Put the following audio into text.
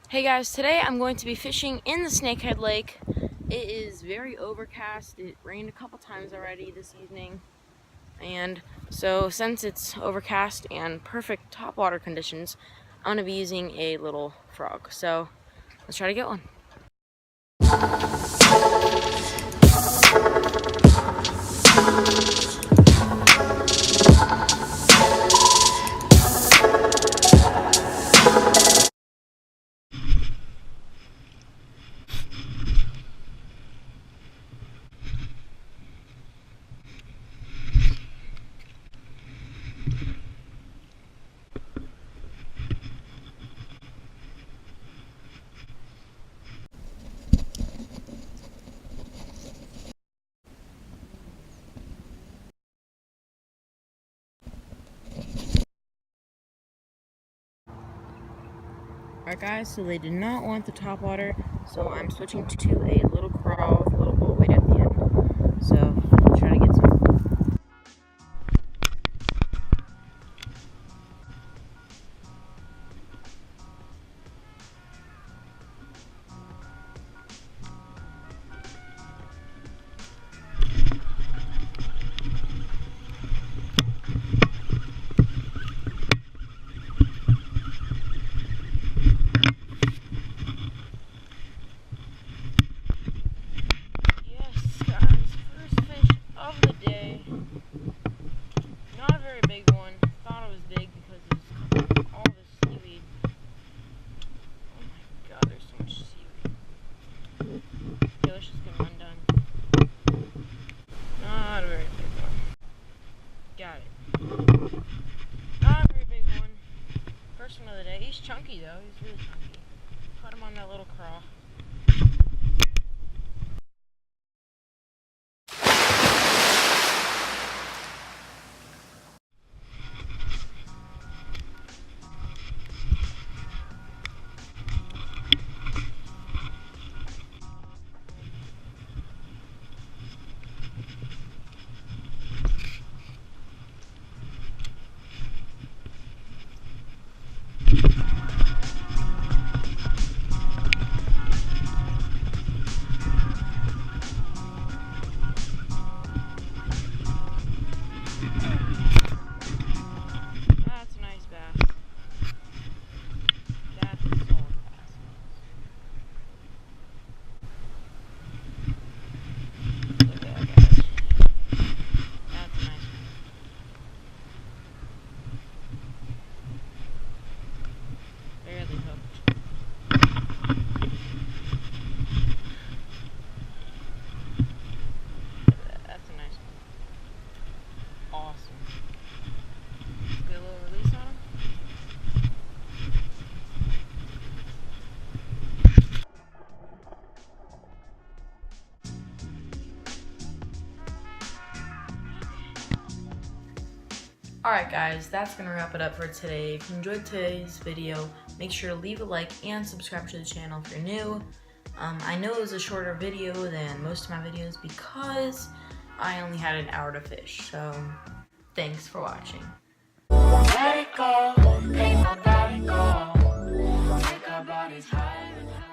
Hey guys, today I'm going to be fishing in the Snakehead Lake. It is very overcast. It rained a couple times already this evening. And so since it's overcast and perfect topwater conditions, I'm going to be using a little frog. So let's try to get one. Alright guys, so they did not want the topwater, so I'm switching to a little craw with a little bolt weight at the end. So let's try to get some. Not a very big one. Thought it was big because it was covered with all this seaweed. Oh my god, there's so much seaweed. Okay, let's just get one done. Not a very big one. Got it. Not a very big one. First one of the day. He's chunky though. He's really chunky. Put him on that little craw. That's a nice bass. That's a solid bass. Look at that, guys. That's a nice one. Barely hooked. Look at that. That's a nice one. Awesome. Get a little release on him. Alright guys, that's going to wrap it up for today. If you enjoyed today's video, make sure to leave a like and subscribe to the channel if you're new. I know it was a shorter video than most of my videos because I only had an hour to fish, so thanks for watching. Let it go, ain't nobody go. Take our bodies higher and higher.